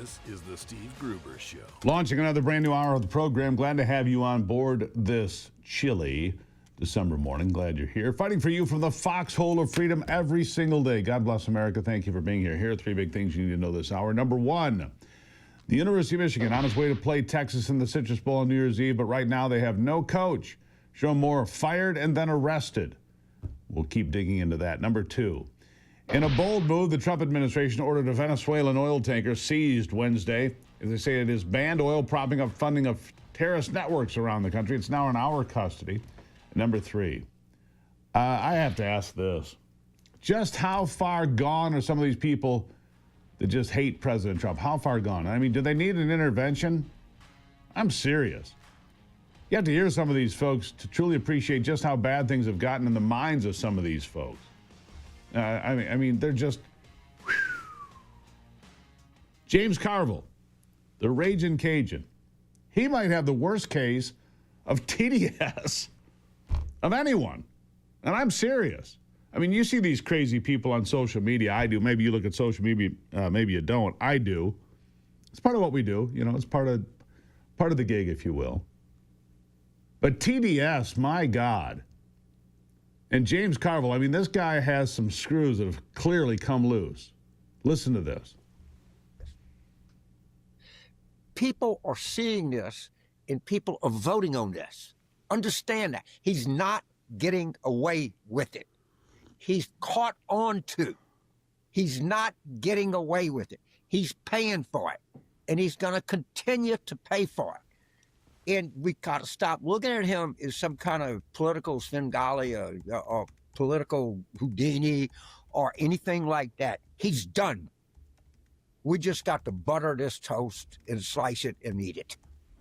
This is the Steve Gruber Show. Launching another brand new hour of the program. Glad to have you on board this chilly December morning. Glad you're here. Fighting for you from the Foxhole of Freedom every single day. God bless America. Thank you for being here. Here are three big things you need to know this hour. Number one, the University of Michigan on its way to play Texas in the Citrus Bowl on New Year's Eve, but right now they have no coach. Sherrone Moore fired and then arrested. We'll keep digging into that. Number two, in a bold move, the Trump administration ordered a Venezuelan oil tanker seized Wednesday. As they say, it is banned oil propping up funding of terrorist networks around the country. It's now in our custody. Number three, I have to ask this. Just how far gone are some of these people that just hate President Trump? How far gone? I mean, do they need an intervention? I'm serious. You have to hear some of these folks to truly appreciate just how bad things have gotten in the minds of some of these folks. I mean, they're just... James Carville, the Ragin' Cajun. He might have the worst case of TDS of anyone. And I'm serious. I mean, you see these crazy people on social media. I do. Maybe you look at social media, maybe you don't. I do. It's part of what we do. You know, it's part of the gig, if you will. But TDS, my God. And James Carville, I mean, this guy has some screws that have clearly come loose. Listen to this. People are seeing this, and people are voting on this. Understand that. He's not getting away with it. He's caught on to. He's not getting away with it. He's paying for it, and he's going to continue to pay for it. And we got to stop looking at him as some kind of political Svengali or political Houdini or anything like that. He's done. We just got to butter this toast and slice it and eat it.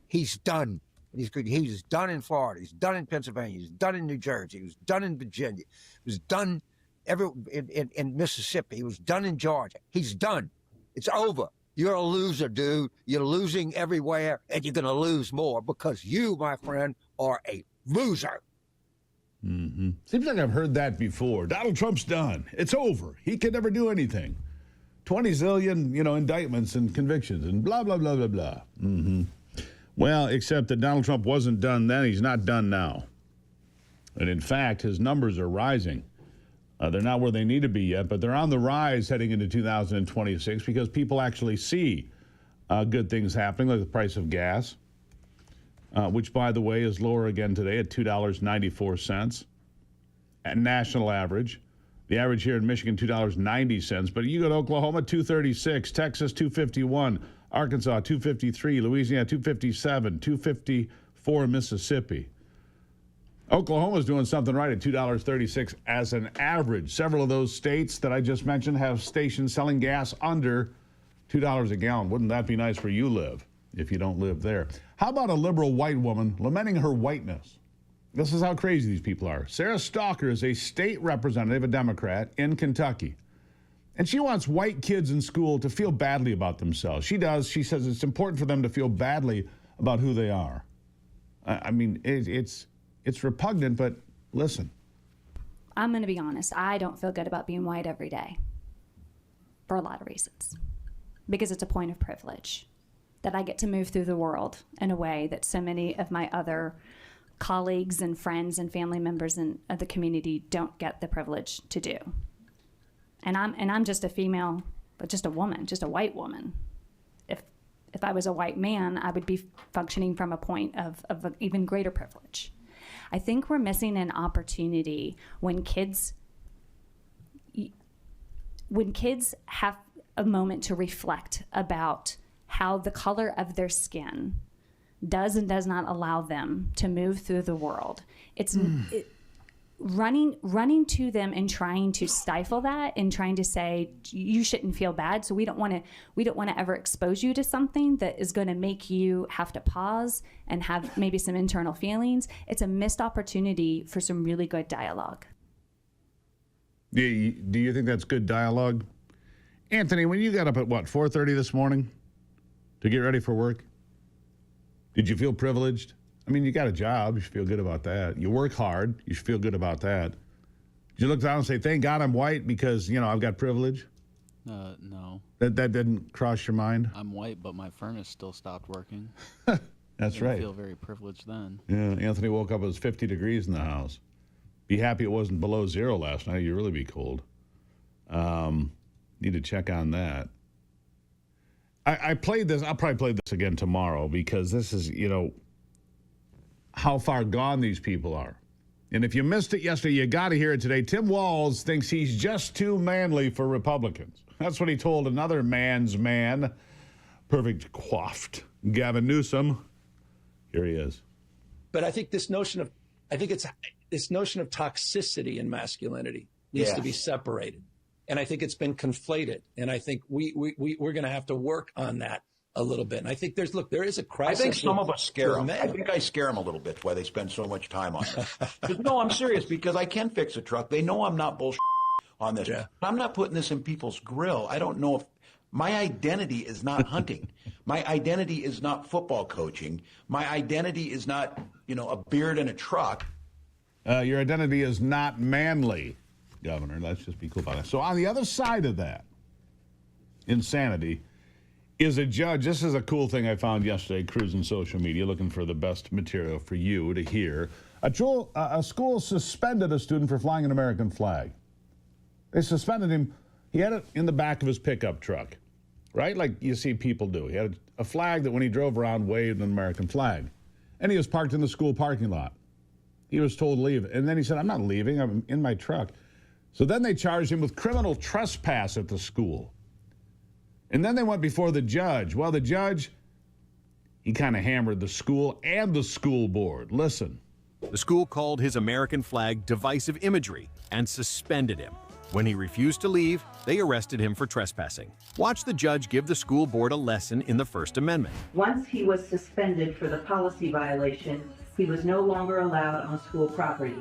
He's done. He's done in Florida. He's done in Pennsylvania. He's done in New Jersey. He was done in Virginia. He was done in Mississippi. He was done in Georgia. He's done. It's over. You're a loser, dude. You're losing everywhere, and you're going to lose more because you, my friend, are a loser. Mm-hmm. Seems like I've heard that before. Donald Trump's done. It's over. He can never do anything. 20 zillion, indictments and convictions and blah, blah, blah, blah, blah. Mm-hmm. Well, except that Donald Trump wasn't done then. He's not done now. And in fact, his numbers are rising. They're not where they need to be yet, but they're on the rise heading into 2026 because people actually see good things happening, like the price of gas, which, by the way, is lower again today at $2.94 at national average. The average here in Michigan, $2.90. But you go to Oklahoma, $2.36, Texas, $2.51, Arkansas, $2.53, Louisiana, $2.57, $2.54 in Mississippi. Oklahoma's doing something right at $2.36 as an average. Several of those states that I just mentioned have stations selling gas under $2 a gallon. Wouldn't that be nice where you live if you don't live there? How about a liberal white woman lamenting her whiteness? This is how crazy these people are. Sarah Stalker is a state representative, a Democrat, in Kentucky. And she wants white kids in school to feel badly about themselves. She does. She says it's important for them to feel badly about who they are. I mean, it's repugnant, but listen. I'm going to be honest. I don't feel good about being white every day for a lot of reasons. Because it's a point of privilege that I get to move through the world in a way that so many of my other colleagues and friends and family members of the community don't get the privilege to do. And I'm just a female, but just a woman, just a white woman. If I was a white man, I would be functioning from a point of an even greater privilege. I think we're missing an opportunity when kids have a moment to reflect about how the color of their skin does and does not allow them to move through the world. It's running to them and trying to stifle that and trying to say you shouldn't feel bad. So we don't want to ever expose you to something that is going to make you have to pause and have maybe some internal feelings. It's a missed opportunity for some really good dialogue. Do you think that's good dialogue? Anthony, when you got up at 4:30 this morning to get ready for work, did you feel privileged? I mean, you got a job. You should feel good about that. You work hard. You should feel good about that. Did you look down and say, thank God I'm white because, I've got privilege? No. That didn't cross your mind? I'm white, but my furnace still stopped working. That's I right. feel very privileged then. Yeah, Anthony woke up, it was 50 degrees in the house. Be happy it wasn't below zero last night. You'd really be cold. Need to check on that. I played this. I'll probably play this again tomorrow because this is, how far gone these people are. And if you missed it yesterday, you got to hear it today. Tim Walz thinks he's just too manly for Republicans. That's what he told another man's man, perfect coiffed Gavin Newsom. Here he is. But I think this notion of toxicity in masculinity needs to be separated. And I think it's been conflated. And I think we're going to have to work on that a little bit. And I think there is a crisis. I think some of us scare them. I think I scare them a little bit why they spend so much time on it. No, I'm serious because I can fix a truck. They know I'm not bullshit on this. Yeah. I'm not putting this in people's grill. I don't know if my identity is not hunting. My identity is not football coaching. My identity is not, a beard and a truck. Your identity is not manly, Governor. Let's just be cool about it. So on the other side of that insanity is a judge. This is a cool thing I found yesterday, cruising social media, looking for the best material for you to hear. A school suspended a student for flying an American flag. They suspended him. He had it in the back of his pickup truck, right? Like you see people do. He had a flag that when he drove around waved an American flag. And he was parked in the school parking lot. He was told to leave. And then he said, I'm not leaving. I'm in my truck. So then they charged him with criminal trespass at the school. And then they went before the judge. Well, the judge, he kind of hammered the school and the school board. Listen. The school called his American flag divisive imagery and suspended him. When he refused to leave, they arrested him for trespassing. Watch the judge give the school board a lesson in the First Amendment. Once he was suspended for the policy violation, he was no longer allowed on school property.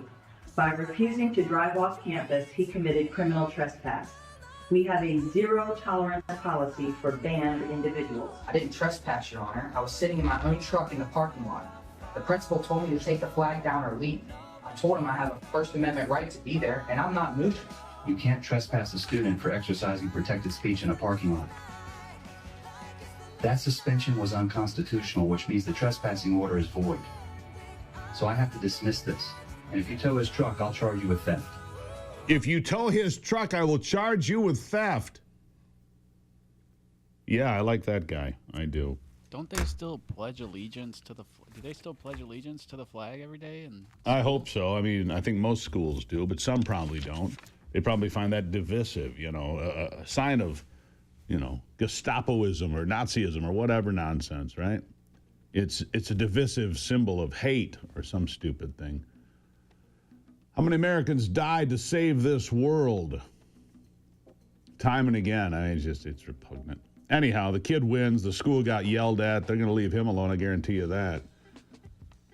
By refusing to drive off campus, he committed criminal trespass. We have a zero tolerance policy for banned individuals. I didn't trespass, Your Honor. I was sitting in my own truck in the parking lot. The principal told me to take the flag down or leave. I told him I have a First Amendment right to be there, and I'm not moving. You can't trespass a student for exercising protected speech in a parking lot. That suspension was unconstitutional, which means the trespassing order is void. So I have to dismiss this. And if you tow his truck, I'll charge you with theft. If you tow his truck, I will charge you with theft. Yeah, I like that guy. I do. Don't they still pledge allegiance to the? Do they still pledge allegiance to the flag every day? And I hope so. I mean, I think most schools do, but some probably don't. They probably find that divisive. A sign of, Gestapoism or Nazism or whatever nonsense, right? It's a divisive symbol of hate or some stupid thing. How many Americans died to save this world? Time and again. It's repugnant. Anyhow, the kid wins. The school got yelled at. They're going to leave him alone. I guarantee you that.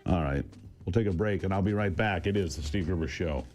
All right. We'll take a break, and I'll be right back. It is the Steve Gruber Show.